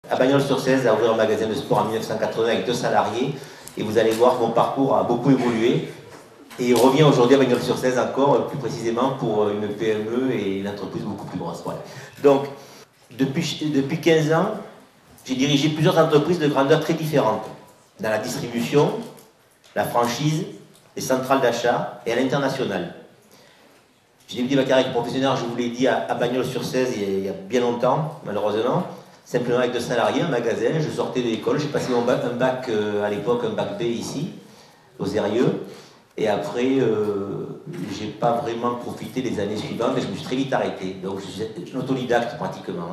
à Bagnols-sur-Cèze à ouvrir un magasin de sport en 1980 avec 2 salariés. Et vous allez voir que mon parcours a beaucoup évolué. Et il revient aujourd'hui à Bagnols-sur-Cèze encore, plus précisément pour une PME et une entreprise beaucoup plus grosse. Voilà. Donc, depuis 15 ans, j'ai dirigé plusieurs entreprises de grandeur très différentes. Dans la distribution, la franchise, les centrales d'achat et à l'international. J'ai débuté ma carrière professionnelle, je vous l'ai dit, à Bagnols-sur-Cèze il y a bien longtemps, malheureusement. Simplement avec 2 salariés, un magasin, je sortais de l'école, j'ai passé un bac à l'époque, un bac B ici, aux Eyrieux. Et après, j'ai pas vraiment profité des années suivantes et je me suis très vite arrêté. Donc je suis autodidacte pratiquement.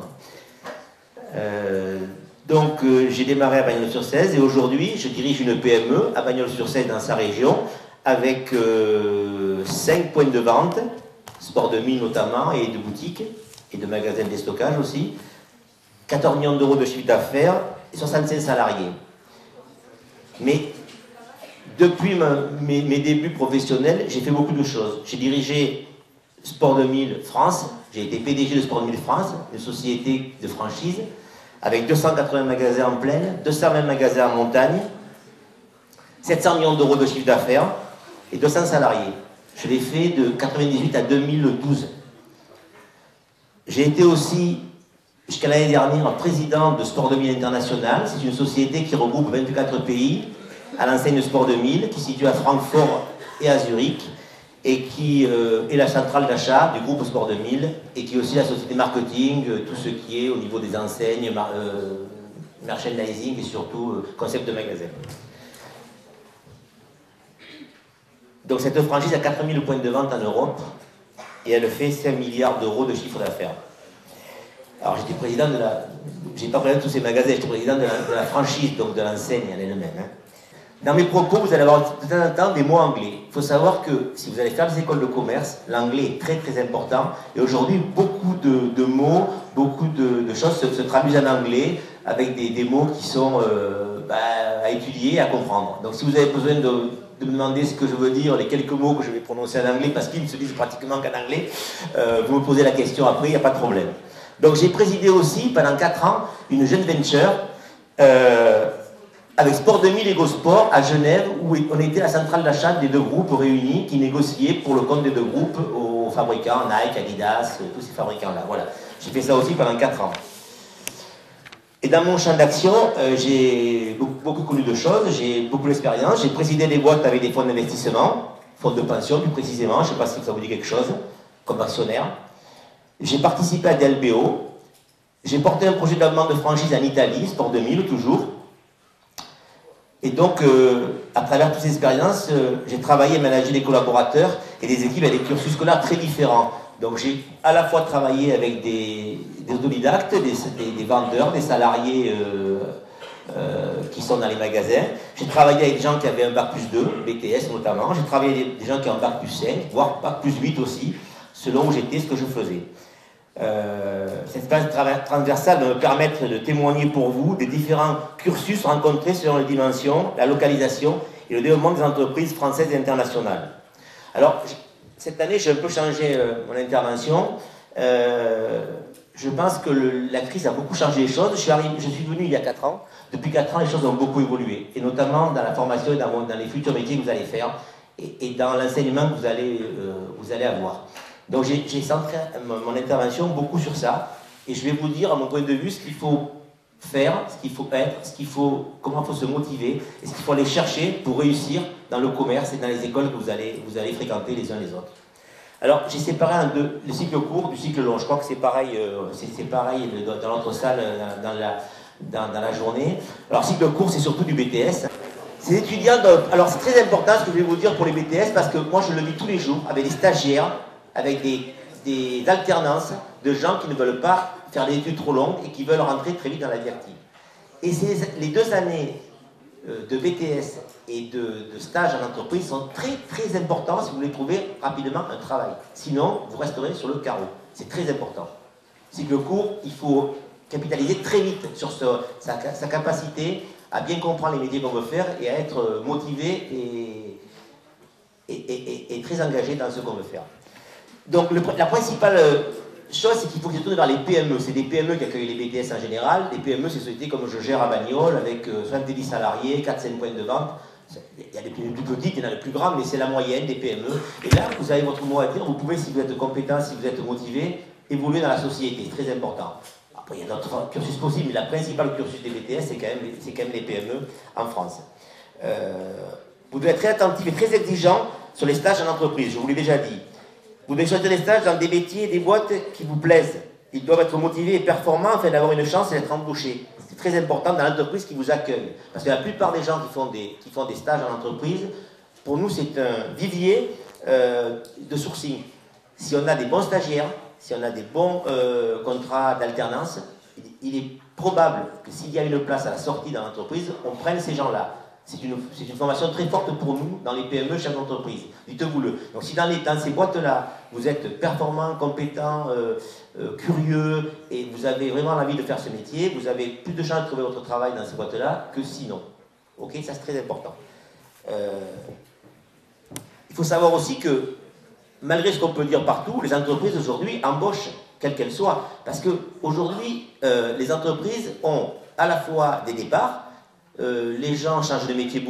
J'ai démarré à Bagnols-sur-Cèze et aujourd'hui, je dirige une PME à Bagnols-sur-Cèze dans sa région avec 5 points de vente, sport de mine notamment, et de boutiques et de magasins de déstockage aussi. 14 millions d'euros de chiffre d'affaires et 65 salariés. Mais depuis mes débuts professionnels, j'ai fait beaucoup de choses. J'ai dirigé Sport 2000 France, j'ai été PDG de Sport 2000 France, une société de franchise, avec 280 magasins en plaine, 220 magasins en montagne, 700 millions d'euros de chiffre d'affaires et 200 salariés. Je l'ai fait de 1998 à 2012. J'ai été aussi, jusqu'à l'année dernière, président de Sport 2000 International. C'est une société qui regroupe 24 pays à l'enseigne de Sport 2000, qui se situe à Francfort et à Zurich, et qui est la centrale d'achat du groupe Sport 2000, et qui est aussi la société marketing, tout ce qui est au niveau des enseignes, merchandising et surtout concept de magasin. Donc cette franchise a 4000 points de vente en Europe, et elle fait 5 milliards d'euros de chiffre d'affaires. Alors j'étais président de la... J'ai pas président de tous ces magasins, j'étais président de la franchise, donc de l'enseigne en elle-même. Dans mes propos, vous allez avoir de temps en temps des mots anglais. Il faut savoir que si vous allez faire des écoles de commerce, l'anglais est très très important. Et aujourd'hui, beaucoup de mots, beaucoup de choses se traduisent en anglais avec des mots qui sont à étudier, à comprendre. Donc si vous avez besoin de me demander ce que je veux dire, les quelques mots que je vais prononcer en anglais, parce qu'ils ne se disent pratiquement qu'en anglais, vous me posez la question après, il n'y a pas de problème. Donc j'ai présidé aussi pendant 4 ans une jeune venture avec Sport 2000 et GoSport à Genève, où on était la centrale d'achat des 2 groupes réunis qui négociaient pour le compte des 2 groupes aux fabricants, Nike, Adidas, tous ces fabricants-là. Voilà. J'ai fait ça aussi pendant 4 ans. Et dans mon champ d'action, j'ai beaucoup connu de choses, j'ai beaucoup d'expérience. J'ai présidé des boîtes avec des fonds d'investissement, fonds de pension plus précisément, je ne sais pas si ça vous dit quelque chose, comme actionnaire. J'ai participé à des LBO. J'ai porté un projet d'abonnement de franchise en Italie, Sport 2000 toujours. Et donc, à travers toutes ces expériences, j'ai travaillé et managé des collaborateurs et des équipes avec des cursus scolaires très différents. Donc, j'ai à la fois travaillé avec des autodidactes, des vendeurs, des salariés qui sont dans les magasins. J'ai travaillé avec des gens qui avaient un bac plus 2, BTS notamment. J'ai travaillé avec des gens qui ont un bac plus 5, voire bac plus 8 aussi, selon où j'étais, ce que je faisais. Cette expérience transversale va me permettre de témoigner pour vous des différents cursus rencontrés selon les dimensions, la localisation et le développement des entreprises françaises et internationales. Alors, cette année, j'ai un peu changé mon intervention. Je pense que la crise a beaucoup changé les choses. Je suis venu il y a 4 ans. Depuis 4 ans, les choses ont beaucoup évolué. Et notamment dans la formation et dans les futurs métiers que vous allez faire et dans l'enseignement que vous allez avoir. Donc j'ai centré mon intervention beaucoup sur ça, et je vais vous dire, à mon point de vue, ce qu'il faut faire, ce qu'il faut être, comment il faut se motiver, et ce qu'il faut aller chercher pour réussir dans le commerce et dans les écoles que vous allez fréquenter les uns les autres. Alors j'ai séparé en 2 le cycle court du cycle long. Je crois que c'est pareil, dans l'autre salle, dans la journée. Alors cycle court, c'est surtout du BTS. Ces étudiants, alors c'est très important ce que je vais vous dire pour les BTS, parce que moi je le vis tous les jours avec des stagiaires, avec des alternances de gens qui ne veulent pas faire des études trop longues et qui veulent rentrer très vite dans la vie active. Et les 2 années de BTS et de stage en entreprise sont très très importants si vous voulez trouver rapidement un travail. Sinon, vous resterez sur le carreau. C'est très important. Cycle court, il faut capitaliser très vite sur sa capacité à bien comprendre les métiers qu'on veut faire et à être motivé et très engagé dans ce qu'on veut faire. Donc la principale chose, c'est qu'il faut que se tourne vers les PME. C'est des PME qui accueillent les BTS en général. Les PME, c'est des sociétés comme je gère à Bagnoles, avec 70 salariés, 4-5 points de vente. Il y a des plus petites, il y en a des plus grandes, mais c'est la moyenne des PME. Et là, vous avez votre mot à dire. Vous pouvez, si vous êtes compétent, si vous êtes motivé, évoluer dans la société. C'est très important. Après, il y a d'autres cursus possibles, mais la principale cursus des BTS, c'est quand même les PME en France. Vous devez être très attentif et très exigeant sur les stages en entreprise, je vous l'ai déjà dit. Vous devez choisir des stages dans des métiers et des boîtes qui vous plaisent. Ils doivent être motivés et performants afin d'avoir une chance d'être embauchés. C'est très important dans l'entreprise qui vous accueille. Parce que la plupart des gens qui font des stages en entreprise, pour nous, c'est un vivier de sourcing. Si on a des bons stagiaires, si on a des bons contrats d'alternance, il est probable que s'il y a une place à la sortie dans l'entreprise, on prenne ces gens-là. C'est une formation très forte pour nous dans les PME, chefs d'entreprise. Dites-vous-le. Donc si dans ces boîtes-là, vous êtes performant, compétent, curieux, et vous avez vraiment envie de faire ce métier, vous avez plus de chances de trouver votre travail dans ces boîtes-là que sinon. Ok, ça c'est très important. Il faut savoir aussi que, malgré ce qu'on peut dire partout, les entreprises aujourd'hui embauchent, quelles qu'elles soient. Parce qu'aujourd'hui, les entreprises ont à la fois des départs, les gens changent de métier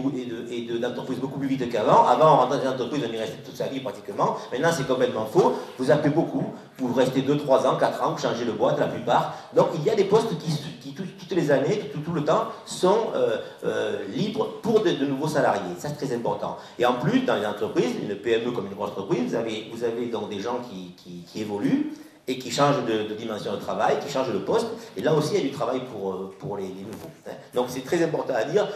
et d'entreprise beaucoup plus vite qu'avant. Avant, on rentrait dans une entreprise, on y restait toute sa vie pratiquement. Maintenant, c'est complètement faux. Vous appelez beaucoup, vous restez 2, 3 ans, 4 ans, vous changez de boîte la plupart. Donc, il y a des postes qui toutes les années, tout le temps, sont libres pour de nouveaux salariés. Ça, c'est très important. Et en plus, dans les entreprises, une PME comme une grosse entreprise, vous avez donc des gens qui évoluent et qui changent de dimension de travail, qui changent de poste. Et là aussi, il y a du travail pour les nouveaux. Donc c'est très important à dire.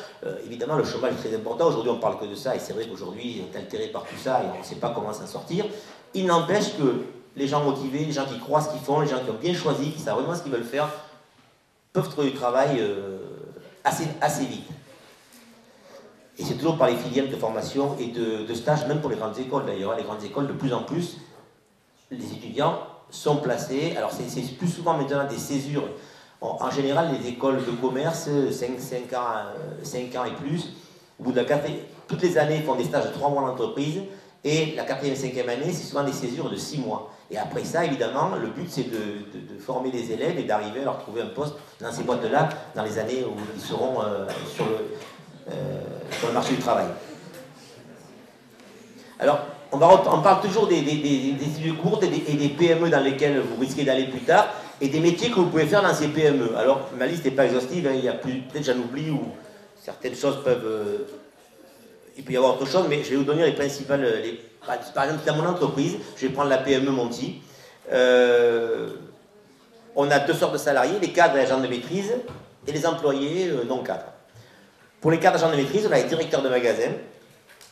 Évidemment, le chômage est très important. Aujourd'hui, on ne parle que de ça, et c'est vrai qu'aujourd'hui, on est altéré par tout ça, et on ne sait pas comment s'en sortir. Il n'empêche que les gens motivés, les gens qui croient ce qu'ils font, les gens qui ont bien choisi, qui savent vraiment ce qu'ils veulent faire, peuvent trouver du travail assez vite. Et c'est toujours par les filières de formation et de stage, même pour les grandes écoles d'ailleurs. Les grandes écoles, de plus en plus, les étudiants sont placés, alors c'est plus souvent maintenant des césures. En général, les écoles de commerce, 5 ans et plus, au bout de toutes les années, font des stages de 3 mois en entreprise, et la 4e et 5e année, c'est souvent des césures de 6 mois. Et après ça, évidemment, le but, c'est de former les élèves et d'arriver à leur trouver un poste dans ces boîtes-là, dans les années où ils seront sur le marché du travail. Alors, on parle toujours des études courtes et des PME dans lesquelles vous risquez d'aller plus tard, et des métiers que vous pouvez faire dans ces PME. Alors, ma liste n'est pas exhaustive, hein, il y a peut-être j'en oublie, ou certaines choses peuvent... il peut y avoir autre chose, mais je vais vous donner les principales... par exemple, dans mon entreprise, je vais prendre la PME Monty. On a 2 sortes de salariés, les cadres et agents de maîtrise, et les employés non cadres. Pour les cadres et agents de maîtrise, on a les directeurs de magasin,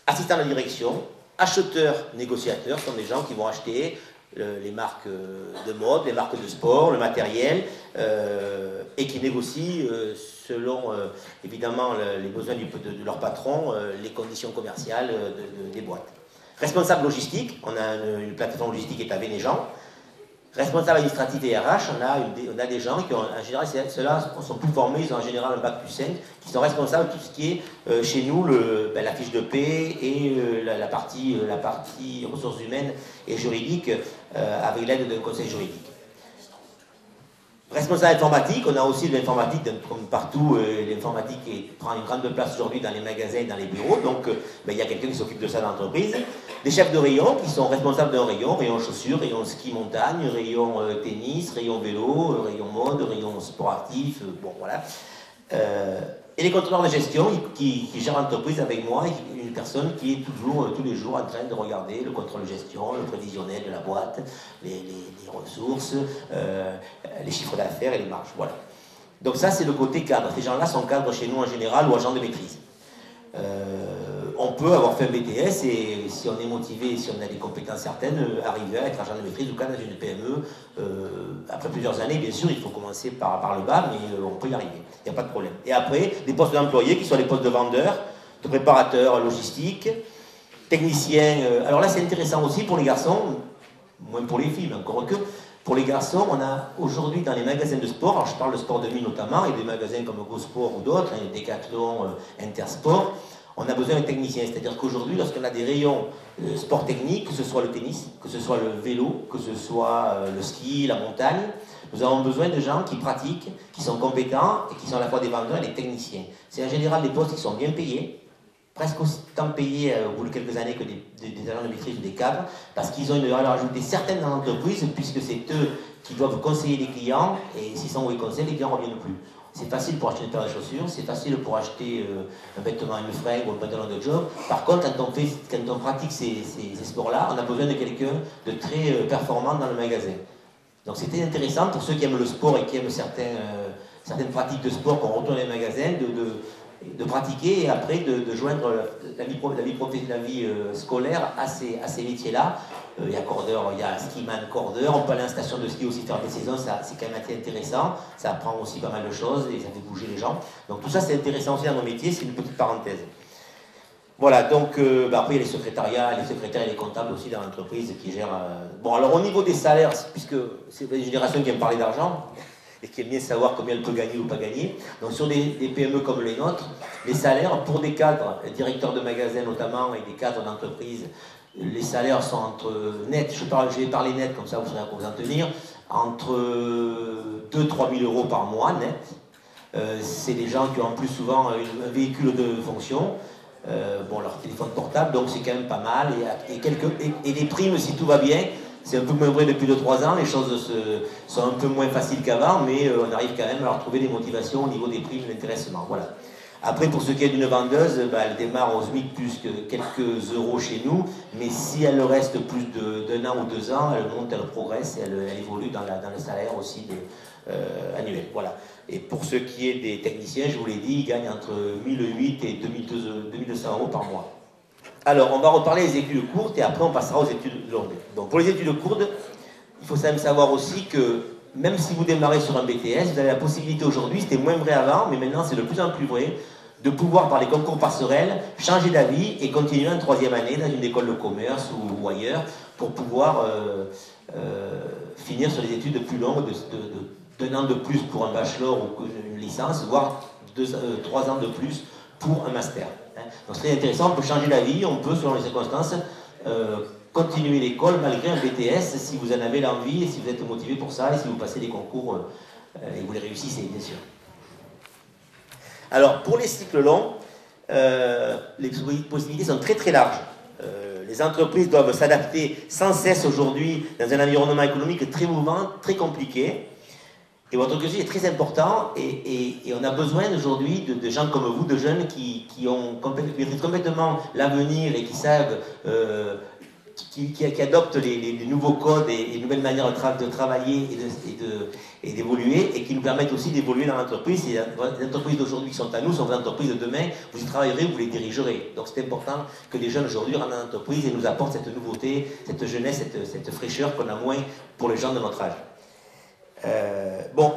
assistants de direction, acheteurs, négociateurs, sont des gens qui vont acheter les marques de mode, les marques de sport, le matériel, et qui négocient selon évidemment les besoins de leur patron, les conditions commerciales des boîtes. Responsable logistique, on a une plateforme logistique qui est à Vénéjean. Responsable administratif et RH, on a des gens qui ont, en général, ceux-là sont plus formés, ils ont en général un bac plus 5, qui sont responsables de tout ce qui est chez nous, la fiche de paie et la partie ressources humaines et juridiques avec l'aide d'un conseil juridique. Responsable informatique, on a aussi de l'informatique, comme partout, l'informatique prend une grande place aujourd'hui dans les magasins et dans les bureaux, donc il y a quelqu'un qui s'occupe de ça dans l'entreprise. Des chefs de rayon qui sont responsables d'un rayon, rayon chaussures, rayon ski montagne, rayon tennis, rayon vélo, rayon mode, rayon sport actif, bon voilà. Et les contrôleurs de gestion qui gèrent l'entreprise avec moi, et une personne qui est toujours, tous les jours, en train de regarder le contrôle de gestion, le prévisionnel de la boîte, les ressources, les chiffres d'affaires et les marges. Voilà. Donc ça, c'est le côté cadre. Ces gens-là sont cadres chez nous en général ou agents de maîtrise. On peut avoir fait un BTS et si on est motivé, si on a des compétences certaines, arriver à être agent de maîtrise ou cadre dans une PME. Après plusieurs années, bien sûr, il faut commencer par le bas, mais on peut y arriver. Il n'y a pas de problème. Et après, des postes d'employés qui sont les postes de vendeurs, de préparateurs logistiques, techniciens. Alors là, c'est intéressant aussi pour les garçons, moins pour les filles, mais encore que. Pour les garçons, on a aujourd'hui dans les magasins de sport, alors je parle de sport de nuit notamment, et des magasins comme GoSport ou d'autres, Decathlon, Intersport, on a besoin d'un technicien. C'est-à-dire qu'aujourd'hui, lorsqu'on a des rayons sport technique, que ce soit le tennis, que ce soit le vélo, que ce soit le ski, la montagne, nous avons besoin de gens qui pratiquent, qui sont compétents et qui sont à la fois des vendeurs et des techniciens. C'est en général des postes qui sont bien payés, presque autant payés au bout de quelques années que des agents de maîtrise ou des cadres, parce qu'ils ont une valeur ajoutée certaine dans l'entreprise, puisque c'est eux qui doivent conseiller les clients, et s'ils sont mauvais conseils, les clients ne reviennent plus. C'est facile pour acheter une paire de chaussures, c'est facile pour acheter un vêtement, une fringue ou un pantalon de job. Par contre, quand on pratique ces sports-là, on a besoin de quelqu'un de très performant dans le magasin. Donc c'était intéressant pour ceux qui aiment le sport et qui aiment certaines pratiques de sport qu'on retourne dans les magasins, de pratiquer et après de joindre la vie scolaire à ces métiers-là. Il y a cordeur, il y a skiman cordeur, on peut aller en station de ski aussi faire des saisons, c'est quand même assez intéressant, ça apprend aussi pas mal de choses et ça fait bouger les gens. Donc tout ça c'est intéressant aussi dans nos métiers, c'est une petite parenthèse. Voilà, donc après il y a les secrétariats, les secrétaires et les comptables aussi dans l'entreprise qui gèrent... Bon alors au niveau des salaires, puisque c'est une génération qui aime parler d'argent, et qui aime bien savoir combien elle peut gagner ou pas gagner. Donc sur des PME comme les nôtres, les salaires pour des cadres, directeurs de magasins notamment, et des cadres d'entreprise, les salaires sont entre net, je vais parler net, comme ça vous saurez à quoi vous en tenir, entre 2-3 000 euros par mois net. C'est des gens qui ont en plus souvent un véhicule de fonction, bon, leur téléphone portable, donc c'est quand même pas mal, et les primes, si tout va bien, c'est un peu moins vrai depuis 2-3 ans, les choses sont un peu moins faciles qu'avant, mais on arrive quand même à leur trouver des motivations au niveau des primes d'intéressement. Voilà. Après, pour ce qui est d'une vendeuse, elle démarre au SMIC plus que quelques euros chez nous, mais si elle reste plus d'un an ou 2 ans, elle monte, elle progresse et elle évolue dans le salaire aussi annuel. Voilà. Et pour ce qui est des techniciens, je vous l'ai dit, ils gagnent entre 1008 et 2200 euros par mois. Alors, on va reparler des études courtes et après on passera aux études longues. Donc, pour les études courtes, il faut quand même savoir aussi que même si vous démarrez sur un BTS, vous avez la possibilité aujourd'hui, c'était moins vrai avant, mais maintenant c'est de plus en plus vrai, de pouvoir, par les concours passerelles, changer d'avis et continuer une 3e année dans une école de commerce ou ailleurs pour pouvoir finir sur des études plus longues, d'un an de plus pour un bachelor ou une licence, voire 3 ans de plus pour un master. Donc c'est très intéressant, on peut changer d'avis, on peut, selon les circonstances, continuer l'école malgré un BTS si vous en avez l'envie et si vous êtes motivé pour ça et si vous passez des concours et vous les réussissez, bien sûr. Alors, pour les cycles longs, les possibilités sont très très larges. Les entreprises doivent s'adapter sans cesse aujourd'hui dans un environnement économique très mouvant, très compliqué. Et votre cursus est très important et on a besoin aujourd'hui de gens comme vous, de jeunes qui maîtrisent complètement l'avenir et qui savent, qui adoptent les nouveaux codes et les nouvelles manières de travailler et d'évoluer et qui nous permettent aussi d'évoluer dans l'entreprise. Et les entreprises d'aujourd'hui qui sont à nous sont des entreprises de demain, vous y travaillerez, vous les dirigerez. Donc c'est important que les jeunes aujourd'hui rentrent dans l'entreprise et nous apportent cette nouveauté, cette jeunesse, cette fraîcheur qu'on a moins pour les gens de notre âge. Bon,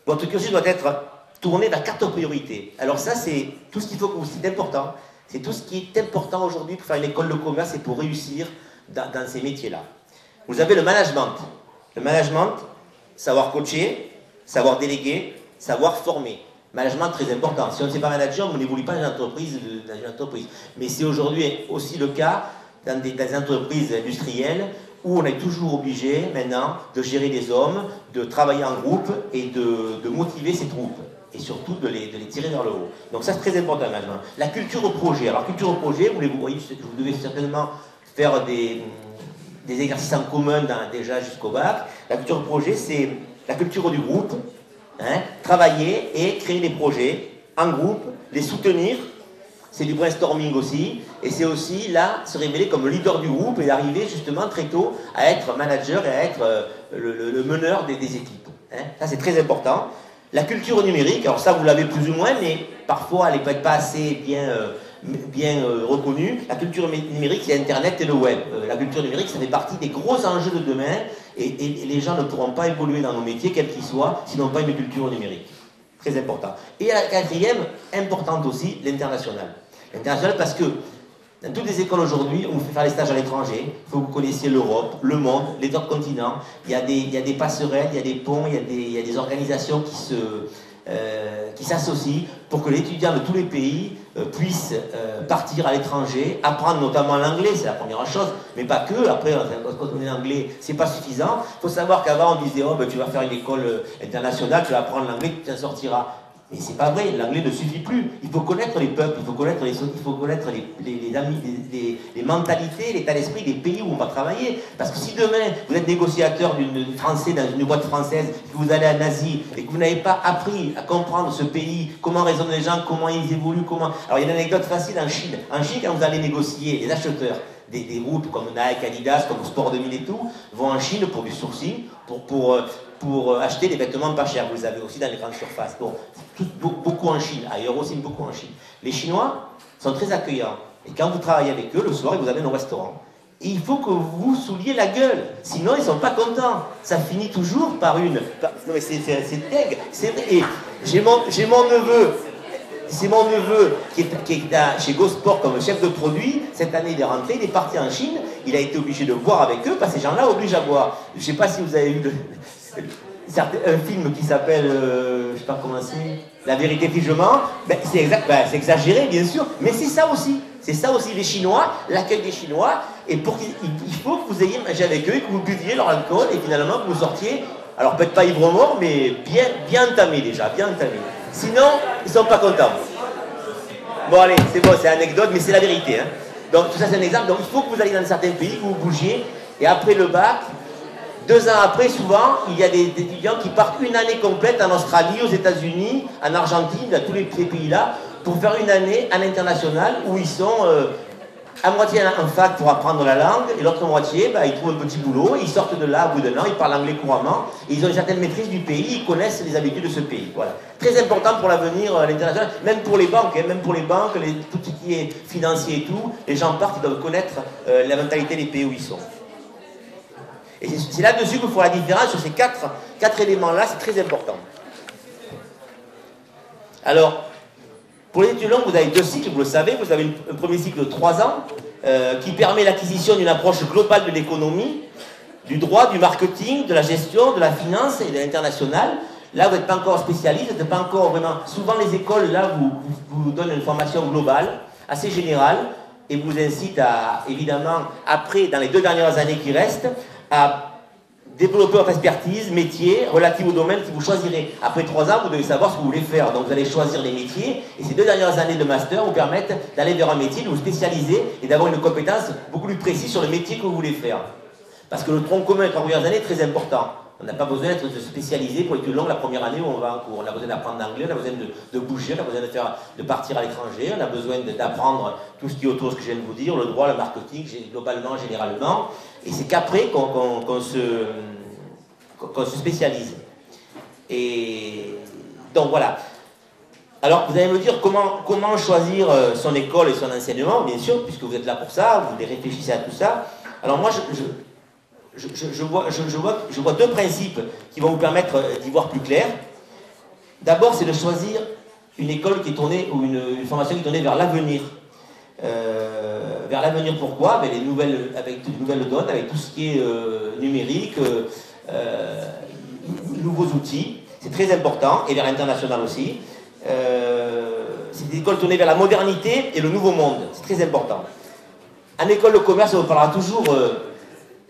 votre cursus doit être tourné vers 4 priorités. Alors ça, c'est tout ce qu'il faut que vous... C'est important. C'est tout ce qui est important aujourd'hui pour faire une école de commerce et pour réussir dans ces métiers-là. Vous avez le management. Le management, savoir coacher, savoir déléguer, savoir former. Management très important. Si on ne sait pas manager, on n'évolue pas dans une entreprise. Mais c'est aujourd'hui aussi le cas dans des entreprises industrielles où on est toujours obligé maintenant de gérer des hommes, de travailler en groupe et de motiver ces troupes. Et surtout de les tirer vers le haut. Donc ça c'est très important maintenant. La culture au projet. Alors culture au projet, vous devez certainement faire des exercices en commun déjà jusqu'au bac. La culture au projet, c'est la culture du groupe. Travailler et créer des projets en groupe, les soutenir. C'est du brainstorming aussi, et c'est aussi là se révéler comme leader du groupe et arriver justement très tôt à être manager et à être le meneur des équipes. Ça c'est très important. La culture numérique, alors ça vous l'avez plus ou moins, mais parfois elle n'est peut-être pas assez bien reconnue. La culture numérique, c'est Internet et le web. La culture numérique, ça fait partie des gros enjeux de demain, et les gens ne pourront pas évoluer dans nos métiers, quels qu'ils soient, s'ils n'ont pas une culture numérique. Très important. Et la 4e, importante aussi, l'international. L'international parce que dans toutes les écoles aujourd'hui, on vous fait faire les stages à l'étranger, il faut que vous connaissiez l'Europe, le monde, les autres continents. Il y a des passerelles, il y a des ponts, il y a des organisations qui s'associent pour que les étudiants de tous les pays puissent partir à l'étranger, apprendre notamment l'anglais, c'est la première chose, mais pas que. Après, quand on est anglais, c'est pas suffisant. Il faut savoir qu'avant, on disait, oh, ben, tu vas faire une école internationale, tu vas apprendre l'anglais, tu t'en sortiras. Mais c'est pas vrai, l'anglais ne suffit plus. Il faut connaître les peuples, il faut connaître les mentalités, l'état d'esprit des pays où on va travailler. Parce que si demain, vous êtes négociateur d'une Français dans une boîte française, que vous allez en Asie, et que vous n'avez pas appris à comprendre ce pays, comment raisonnent les gens, comment ils évoluent, comment... Alors il y a une anecdote facile en Chine. En Chine, quand vous allez négocier, les acheteurs des groupes comme Nike, Adidas, comme Sport 2000 et tout, vont en Chine pour du sourcing, pour acheter des vêtements pas chers. Vous les avez aussi dans les grandes surfaces. Bon, beaucoup en Chine, ailleurs aussi beaucoup en Chine. Les Chinois sont très accueillants. Et quand vous travaillez avec eux, le soir, ils vous amènent au restaurant. Et il faut que vous souliez la gueule. Sinon, ils ne sont pas contents. Ça finit toujours par une... Non mais c'est dingue. Et j'ai mon neveu... C'est mon neveu qui est chez GoSport comme chef de produit. Cette année, il est rentré, il est parti en Chine. Il a été obligé de boire avec eux parce que ces gens-là obligent à boire. Je ne sais pas si vous avez vu un film qui s'appelle, je ne sais pas comment c'est, La vérité figement. Ben, c'est exagéré, bien sûr, mais c'est ça aussi. C'est ça aussi les Chinois, l'accueil des Chinois. Et il faut que vous ayez mangé avec eux, que vous buviez leur alcool et finalement que vous sortiez. Alors peut-être pas ivre-mort, mais bien entamé déjà, bien entamé. Sinon, ils ne sont pas contents. Bon allez, c'est bon, c'est anecdote, mais c'est la vérité. Hein. Donc tout ça c'est un exemple. Donc il faut que vous alliez dans certains pays, que vous bougiez, et après le bac, 2 ans après, souvent, il y a des étudiants qui partent une année complète en Australie, aux États-Unis, en Argentine, dans tous ces pays-là, pour faire une année à l'international où ils sont à moitié en fac pour apprendre la langue, et l'autre moitié, bah, ils trouvent un petit boulot, ils sortent de là au bout d'un an, ils parlent anglais couramment, et ils ont une certaine maîtrise du pays, ils connaissent les habitudes de ce pays. Voilà. Très important pour l'avenir à l'international, même pour les banques, hein, tout ce qui est financier et tout, les gens partent, ils doivent connaître la mentalité des pays où ils sont. Et c'est là-dessus qu'il faut la différence sur ces quatre éléments-là, c'est très important. Alors, pour les études longues, vous avez 2 cycles, vous le savez. Vous avez un premier cycle de 3 ans qui permet l'acquisition d'une approche globale de l'économie, du droit, du marketing, de la gestion, de la finance et de l'international. Là, vous n'êtes pas encore spécialiste, vous n'êtes pas encore vraiment... Souvent, les écoles, là, vous donnent une formation globale, assez générale, et vous incitent à, évidemment, après, dans les 2 dernières années qui restent, à développer votre expertise, métier, relative au domaine que vous choisirez. Après 3 ans, vous devez savoir ce que vous voulez faire. Donc vous allez choisir les métiers, et ces 2 dernières années de master vous permettent d'aller vers un métier, de vous spécialiser, et d'avoir une compétence beaucoup plus précise sur le métier que vous voulez faire. Parce que le tronc commun des 3 premières années est très important. On n'a pas besoin d'être spécialisé pour l'étude longue la première année où on va en cours. On a besoin d'apprendre l'anglais, on a besoin de bouger, on a besoin de partir à l'étranger, on a besoin d'apprendre tout ce qui est autour de ce que je viens de vous dire, le droit, le marketing, globalement, généralement. Et c'est qu'après qu'on se spécialise. Et donc voilà. Alors vous allez me dire comment choisir son école et son enseignement, bien sûr, puisque vous êtes là pour ça, vous réfléchissez à tout ça. Alors moi je vois 2 principes qui vont vous permettre d'y voir plus clair. D'abord, c'est de choisir une école qui est tournée, ou une formation qui est tournée vers l'avenir. Vers l'avenir, pourquoi? Avec les nouvelles donnes, avec tout ce qui est numérique, nouveaux outils, c'est très important, et vers l'international aussi. C'est une école tournée vers la modernité et le nouveau monde, c'est très important. En école de commerce, on parlera toujours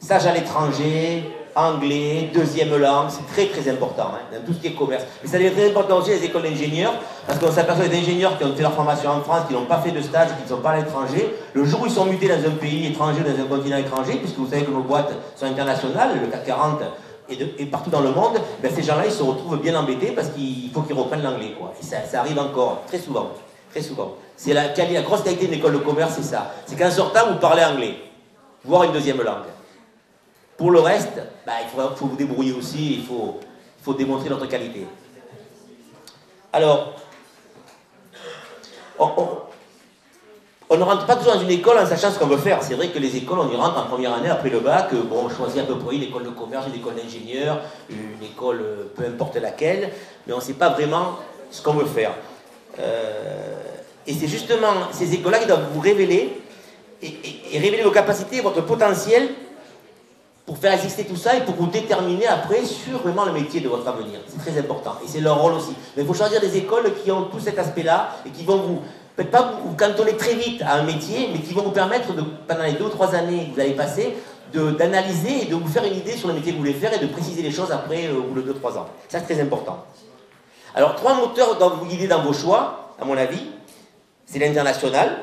stage à l'étranger, anglais, 2e langue, c'est très très important hein, dans tout ce qui est commerce. Mais ça devient très important aussi les écoles d'ingénieurs, parce qu'on s'aperçoit des ingénieurs qui ont fait leur formation en France, qui n'ont pas fait de stage, qui ne sont pas à l'étranger. Le jour où ils sont mutés dans un pays étranger, dans un continent étranger, puisque vous savez que nos boîtes sont internationales, le CAC 40 et partout dans le monde, ben ces gens-là ils se retrouvent bien embêtés parce qu'il faut qu'ils reprennent l'anglais, quoi. Et ça arrive encore, très souvent. Très souvent. C'est la grosse qualité d'une école de commerce, c'est ça. C'est qu'en sortant, vous parlez anglais, voire une 2e langue. Pour le reste, bah, il faut vous débrouiller aussi, il faut démontrer notre qualité. Alors, on ne rentre pas toujours dans une école en sachant ce qu'on veut faire. C'est vrai que les écoles, on y rentre en première année après le bac, bon, on choisit à peu près une école de commerce, une école d'ingénieur, une école peu importe laquelle, mais on ne sait pas vraiment ce qu'on veut faire. Et c'est justement ces écoles-là qui doivent vous révéler et révéler vos capacités, votre potentiel, pour faire exister tout ça et pour vous déterminer après sur vraiment le métier de votre avenir. C'est très important et c'est leur rôle aussi. Mais il faut choisir des écoles qui ont tout cet aspect-là et qui vont vous, peut-être pas vous cantonner très vite à un métier, mais qui vont vous permettre, pendant les 2 ou 3 années que vous allez passer, d'analyser et de vous faire une idée sur le métier que vous voulez faire et de préciser les choses après au bout de 2-3 ans. Ça, c'est très important. Alors, 3 moteurs doivent vous guider dans vos choix, à mon avis. C'est l'international,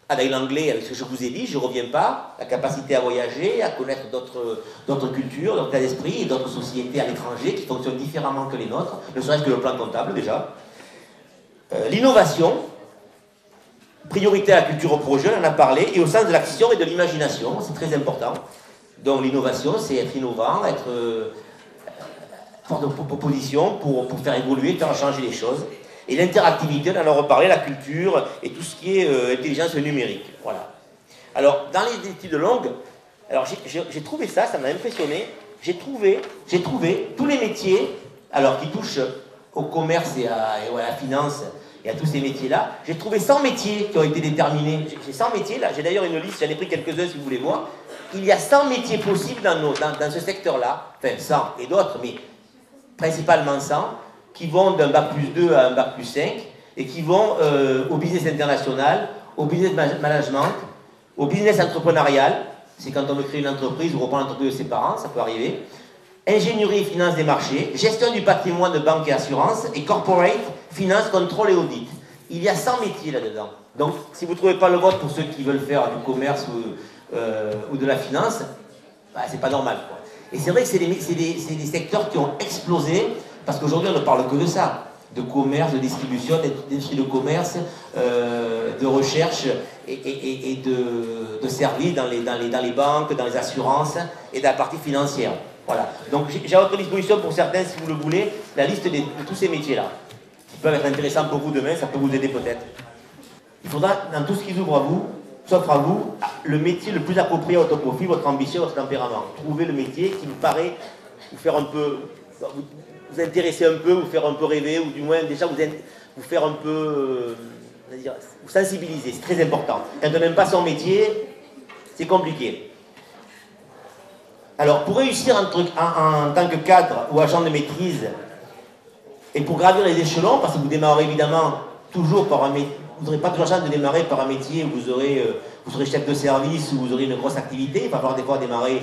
avec l'anglais, avec ce que je vous ai dit, je ne reviens pas, la capacité à voyager, à connaître d'autres cultures, d'autres cas d'esprit et d'autres sociétés à l'étranger qui fonctionnent différemment que les nôtres, ne serait-ce que le plan comptable déjà. L'innovation, priorité à la culture au projet, on en a parlé, et au sens de l'action et de l'imagination, c'est très important. Donc l'innovation, c'est être innovant, être force de proposition pour faire évoluer, faire changer les choses. Et l'interactivité, on en a reparlé, la culture et tout ce qui est intelligence numérique. Voilà. Alors, dans les études longues, alors j'ai trouvé ça, ça m'a impressionné. J'ai trouvé tous les métiers, alors qui touchent au commerce et à la finance et à tous ces métiers-là. J'ai trouvé 100 métiers qui ont été déterminés. J'ai 100 métiers là, j'ai d'ailleurs une liste, j'en ai pris quelques-uns si vous voulez voir. Il y a 100 métiers possibles dans ce secteur-là, enfin 100 et d'autres, mais principalement 100. Qui vont d'un bac plus 2 à un bac plus 5 et qui vont au business international, au business management, au business entrepreneurial, c'est quand on veut créer une entreprise ou reprendre l'entreprise de ses parents, ça peut arriver, ingénierie et finance des marchés, gestion du patrimoine de banque et assurance, et corporate, finance, contrôle et audit. Il y a 100 métiers là-dedans. Donc, si vous ne trouvez pas le vote pour ceux qui veulent faire du commerce ou de la finance, bah, c'est pas normal, quoi. Et c'est vrai que c'est des secteurs qui ont explosé. Parce qu'aujourd'hui, on ne parle que de ça, de commerce, de distribution, d'industrie de commerce, de recherche et de services dans les banques, dans les assurances et dans la partie financière. Voilà. Donc j'ai à votre disposition pour certains, si vous le voulez, la liste de tous ces métiers-là, qui peuvent être intéressants pour vous demain, ça peut vous aider peut-être. Il faudra, dans tout ce qui s'ouvre à vous, s'offre à vous, le métier le plus approprié à votre profil, votre ambition, votre tempérament. Trouvez le métier qui vous paraît vous faire un peu... vous intéresser un peu, vous faire un peu rêver, ou du moins déjà vous faire un peu, vous sensibiliser, c'est très important. Quand on n'aime pas son métier, c'est compliqué. Alors, pour réussir en tant que cadre ou agent de maîtrise, et pour gravir les échelons, parce que vous démarrez évidemment toujours par un métier, vous n'aurez pas toujours la chance de démarrer par un métier où vous serez chef de service, où vous aurez une grosse activité, il va falloir des fois démarrer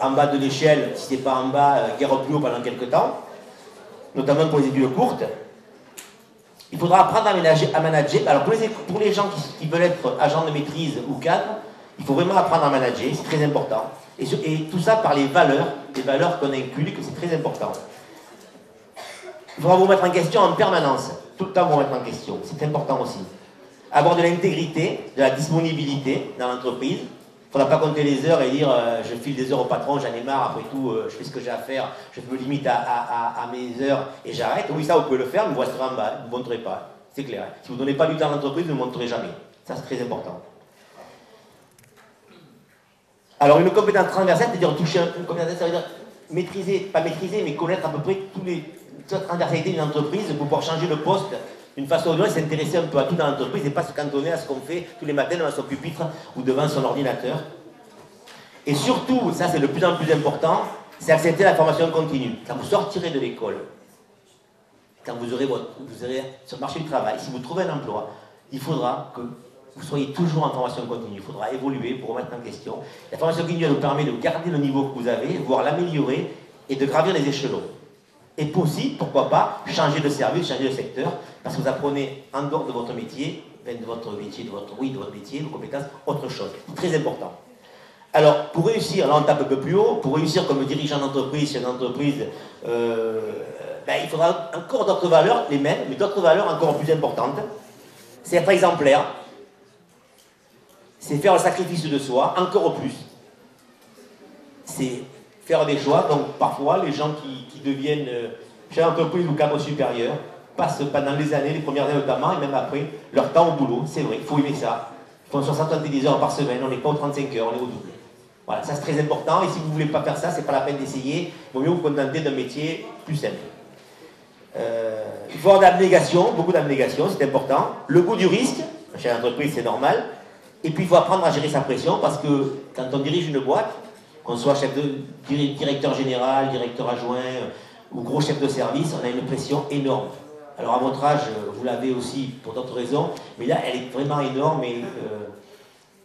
en bas de l'échelle, si ce n'est pas en bas, guère plus haut pendant quelques temps. Notamment pour les études courtes, il faudra apprendre à manager. Alors pour les gens qui veulent être agents de maîtrise ou cadres, il faut vraiment apprendre à manager, c'est très important. Et tout ça par les valeurs qu'on inculque, c'est très important. Il faudra vous mettre en question en permanence, tout le temps vous mettre en question, c'est important aussi. Avoir de l'intégrité, de la disponibilité dans l'entreprise. Il ne faudra pas compter les heures et dire je file des heures au patron, j'en ai marre, après tout, je fais ce que j'ai à faire, je me limite à mes heures et j'arrête. Oui, ça vous pouvez le faire, mais vous resterez en bas, vous ne montrez pas. C'est clair. Hein. Si vous ne donnez pas du temps à l'entreprise, vous ne montrez jamais. Ça, c'est très important. Alors, une compétence transversale, c'est-à-dire toucher une compétence, ça veut dire maîtriser, pas maîtriser, mais connaître à peu près toute la transversalité d'une entreprise pour pouvoir changer de poste d'une façon ou d'une autre, s'intéresser un peu à tout dans l'entreprise et pas se cantonner à ce qu'on fait tous les matins devant son pupitre ou devant son ordinateur. Et surtout, ça c'est le plus en plus important, c'est accepter la formation continue. Quand vous sortirez de l'école, quand vous serez sur le marché du travail, si vous trouvez un emploi, il faudra que vous soyez toujours en formation continue. Il faudra évoluer pour remettre en question. La formation continue elle vous permet de garder le niveau que vous avez, voire l'améliorer et de gravir les échelons. Et possible, pourquoi pas, changer de service, changer de secteur, parce que vous apprenez en dehors de votre métier, de votre métier, de votre métier, de vos compétences, autre chose. C'est très important. Alors, pour réussir, là on tape un peu plus haut, pour réussir comme dirigeant d'entreprise, chef d'entreprise, il faudra encore d'autres valeurs, les mêmes, mais d'autres valeurs encore plus importantes. C'est être exemplaire, c'est faire le sacrifice de soi, encore plus. C'est faire des choix, donc parfois les gens qui deviennent chef d'entreprise ou cadre supérieur passent pendant les années, les premières années notamment, et même après, leur temps au boulot, c'est vrai, il faut aimer ça. Ils font 70 heures par semaine, on n'est pas aux 35 heures, on est au double. Voilà, ça c'est très important, et si vous ne voulez pas faire ça, c'est pas la peine d'essayer, il vaut mieux vous contenter d'un métier plus simple. Il faut avoir de l'abnégation, beaucoup d'abnégation, c'est important. Le goût du risque, chef d'entreprise c'est normal, et puis il faut apprendre à gérer sa pression, parce que quand on dirige une boîte, qu'on soit directeur général, directeur adjoint ou gros chef de service, on a une pression énorme. Alors à votre âge, vous l'avez aussi pour d'autres raisons, mais là elle est vraiment énorme et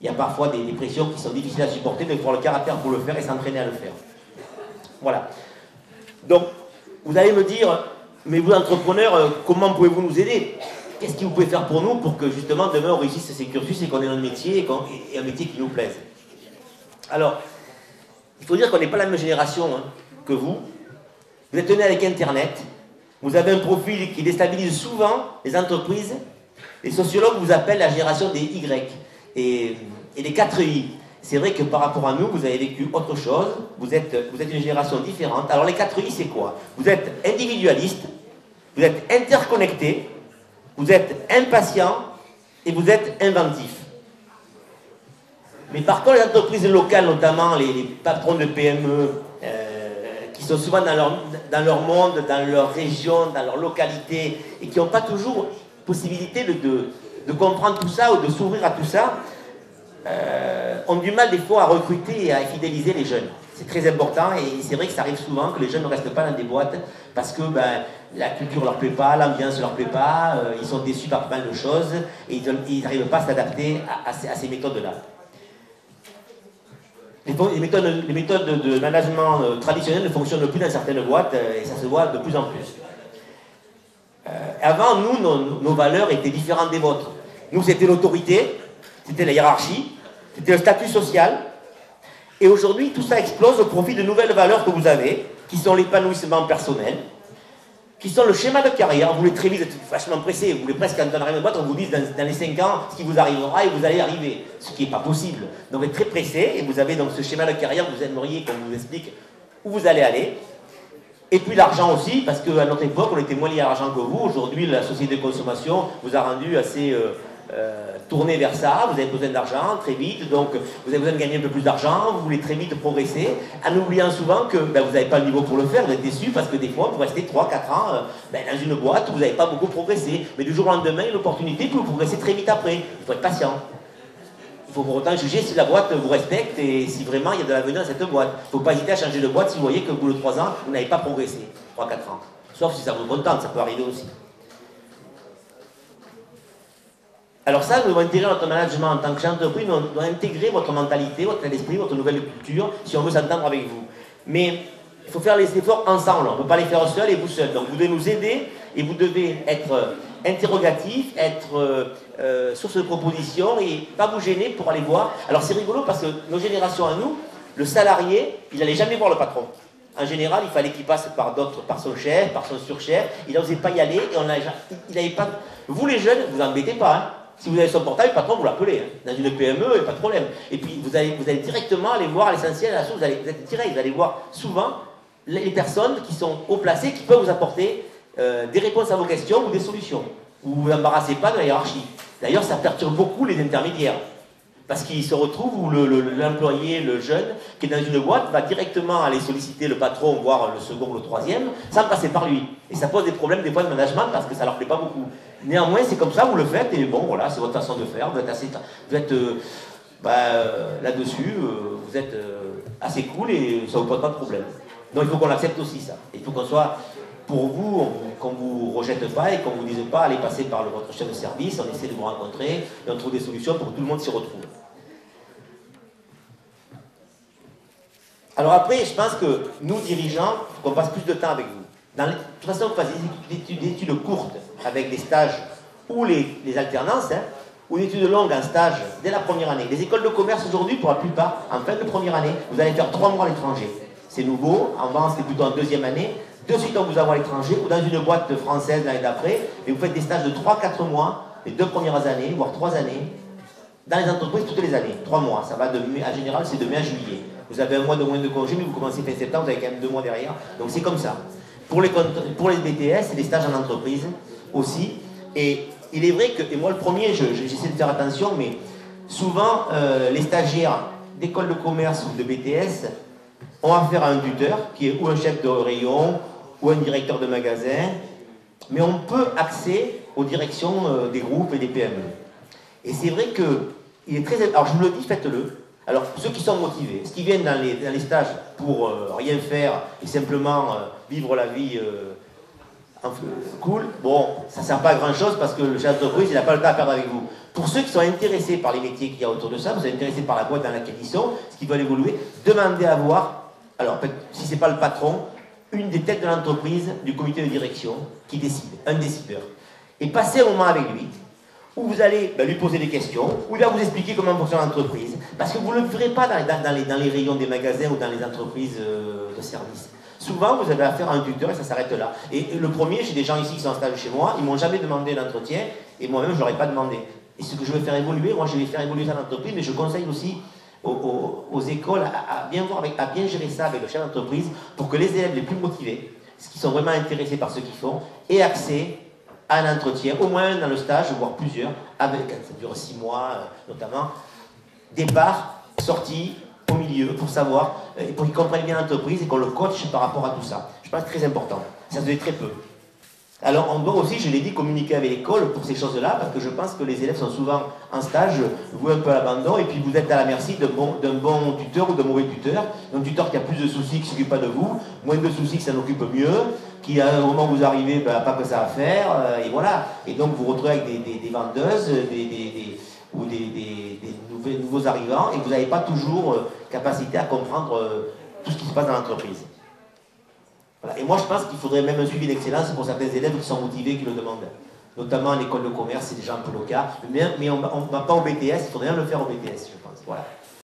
il y a parfois des pressions qui sont difficiles à supporter, mais il faut avoir le caractère pour le faire et s'entraîner à le faire. Voilà. Donc, vous allez me dire, mais vous entrepreneurs, comment pouvez-vous nous aider? Qu'est-ce que vous pouvez faire pour nous pour que justement demain on réussisse ces cursus et qu'on ait notre métier et un métier qui nous plaise? Alors, il faut dire qu'on n'est pas la même génération que vous. Vous êtes né avec Internet, vous avez un profil qui déstabilise souvent les entreprises. Les sociologues vous appellent la génération des Y et les 4 I. C'est vrai que par rapport à nous, vous avez vécu autre chose, vous êtes une génération différente. Alors les 4 I, c'est quoi? Vous êtes individualiste, vous êtes interconnecté, vous êtes impatient et vous êtes inventif. Mais par contre, les entreprises locales, notamment les patrons de PME, qui sont souvent dans leur monde, dans leur région, dans leur localité, et qui n'ont pas toujours possibilité de comprendre tout ça ou de s'ouvrir à tout ça, ont du mal des fois à recruter et à fidéliser les jeunes. C'est très important et c'est vrai que ça arrive souvent que les jeunes ne restent pas dans des boîtes parce que la culture ne leur plaît pas, l'ambiance ne leur plaît pas, ils sont déçus par pas mal de choses et ils n'arrivent pas à s'adapter à ces méthodes-là. Les méthodes de management traditionnelles ne fonctionnent plus dans certaines boîtes et ça se voit de plus en plus. Avant, nous, nos valeurs étaient différentes des vôtres. Nous, c'était l'autorité, c'était la hiérarchie, c'était le statut social. Et aujourd'hui, tout ça explose au profit de nouvelles valeurs que vous avez, qui sont l'épanouissement personnel, qui sont le schéma de carrière. Vous voulez très vite, vous êtes vachement pressé, vous voulez presque, quand on arrive à une boîte, on vous dit dans les 5 ans ce qui vous arrivera et vous allez arriver, ce qui n'est pas possible. Donc vous êtes très pressé et vous avez donc ce schéma de carrière, vous aimeriez qu'on vous explique où vous allez aller. Et puis l'argent aussi, parce qu'à notre époque, on était moins lié à l'argent que vous. Aujourd'hui, la société de consommation vous a rendu assez tourné vers ça. Vous avez besoin d'argent très vite, donc vous avez besoin de gagner un peu plus d'argent, vous voulez très vite progresser, en oubliant souvent que vous n'avez pas le niveau pour le faire, vous êtes déçu parce que des fois, vous restez 3-4 ans dans une boîte où vous n'avez pas beaucoup progressé. Mais du jour au lendemain, une opportunité peut vous progresser très vite après. Il faut être patient. Il faut pour autant juger si la boîte vous respecte et si vraiment il y a de l'avenir dans cette boîte. Il ne faut pas hésiter à changer de boîte si vous voyez qu'au bout de 3 ans, vous n'avez pas progressé. 3-4 ans. Sauf si ça vous contente, ça peut arriver aussi. Alors ça, nous devons intégrer notre management en tant que chef d'entreprise, nous devons intégrer votre mentalité, votre esprit, votre nouvelle culture, si on veut s'entendre avec vous. Mais il faut faire les efforts ensemble, on ne peut pas les faire seul et vous seul. Donc vous devez nous aider et vous devez être interrogatif, être source de propositions et pas vous gêner pour aller voir. Alors c'est rigolo parce que nos générations à nous, le salarié, il n'allait jamais voir le patron. En général, il fallait qu'il passe par d'autres, par son chef, par son surchef. Il n'osait pas y aller et il n'avait pas. Vous les jeunes, vous embêtez pas. Hein. Si vous avez son portable, le patron, vous l'appelez. Hein. Dans une PME, il n'y a pas de problème. Et puis vous allez directement aller voir l'essentiel, la source. Vous êtes direct, vous allez voir souvent les personnes qui sont haut placées, qui peuvent vous apporter des réponses à vos questions ou des solutions. Vous ne vous embarrassez pas de la hiérarchie. D'ailleurs, ça perturbe beaucoup les intermédiaires. Parce qu'ils se retrouvent où l'employé, le jeune, qui est dans une boîte, va directement aller solliciter le patron, voire le second ou le troisième, sans passer par lui. Et ça pose des problèmes des fois de management parce que ça ne leur plaît pas beaucoup. Néanmoins, c'est comme ça, vous le faites, et bon, voilà, c'est votre façon de faire. Vous êtes là-dessus, vous êtes assez cool et ça ne vous pose pas de problème. Donc il faut qu'on accepte aussi ça. Il faut qu'on soit, pour vous, qu'on ne vous rejette pas et qu'on ne vous dise pas, allez passer par votre chef de service, on essaie de vous rencontrer et on trouve des solutions pour que tout le monde s'y retrouve. Alors après, je pense que nous, dirigeants, il faut qu'on passe plus de temps avec vous. De toute façon, vous faites des études courtes avec des stages ou les alternances, hein, ou des études longues en stage dès la première année. Les écoles de commerce aujourd'hui, pour la plupart, en fin de première année, vous allez faire 3 mois à l'étranger. C'est nouveau, avant c'était plutôt en deuxième année. De suite, on vous envoie à l'étranger ou dans une boîte française l'année d'après, et vous faites des stages de 3-4 mois, les 2 premières années, voire 3 années, dans les entreprises toutes les années. 3 mois, ça va en général, c'est de mai à juillet. Vous avez 1 mois de moins de congé, mais vous commencez fin septembre, vous avez quand même 2 mois derrière. Donc c'est comme ça. Pour les BTS, c'est des stages en entreprise aussi. Et il est vrai que, et moi le premier, j'essaie de faire attention, mais souvent les stagiaires d'école de commerce ou de BTS ont affaire à un tuteur, qui est ou un chef de rayon, ou un directeur de magasin, mais on peut accéder aux directions des groupes et des PME. Et c'est vrai que, il est très... Alors je vous le dis, faites-le. Alors, ceux qui sont motivés, ceux qui viennent dans les stages pour rien faire et simplement vivre la vie cool, bon, ça ne sert pas à grand chose parce que le chef d'entreprise, il n'a pas le temps à perdre avec vous. Pour ceux qui sont intéressés par les métiers qu'il y a autour de ça, vous êtes intéressés par la boîte dans laquelle ils sont, ce qu'ils veulent évoluer, demandez à voir, alors si ce n'est pas le patron, une des têtes de l'entreprise, du comité de direction, qui décide, un décideur. Et passez un moment avec lui, où vous allez lui poser des questions, où il va vous expliquer comment fonctionne l'entreprise, parce que vous ne le verrez pas dans les rayons des magasins ou dans les entreprises de services. Souvent, vous avez affaire à un tuteur et ça s'arrête là. Et le premier, j'ai des gens ici qui sont en stage chez moi, ils ne m'ont jamais demandé l'entretien, et moi-même, je ne leur ai pas demandé. Et ce que je vais faire évoluer, moi, je vais faire évoluer ça dans l'entreprise, mais je conseille aussi aux écoles à bien voir, à bien gérer ça avec le chef d'entreprise, pour que les élèves les plus motivés, ceux qui sont vraiment intéressés par ce qu'ils font, aient accès à un entretien, au moins dans le stage, voire plusieurs, avec, ça dure 6 mois notamment, départ, sortie, au milieu, pour savoir, pour qu'ils comprennent bien l'entreprise et qu'on le coach par rapport à tout ça. Je pense que c'est très important. Ça se fait très peu. Alors on doit aussi, je l'ai dit, communiquer avec l'école pour ces choses-là, parce que je pense que les élèves sont souvent en stage, voués un peu à l'abandon, et puis vous êtes à la merci d'un bon tuteur ou d'un mauvais tuteur, d'un tuteur qui a plus de soucis, qui ne s'occupe pas de vous, moins de soucis, qui s'en occupe mieux, qui à un moment où vous arrivez, pas que ça à faire, et voilà. Et donc vous vous retrouvez avec des vendeuses, ou des nouveaux arrivants, et vous n'avez pas toujours capacité à comprendre tout ce qui se passe dans l'entreprise. Voilà. Et moi, je pense qu'il faudrait même un suivi d'excellence pour certains élèves qui sont motivés, qui le demandent. Notamment à l'école de commerce, c'est déjà un peu le cas. Mais on ne va pas au BTS, il faudrait même le faire au BTS, je pense. Voilà.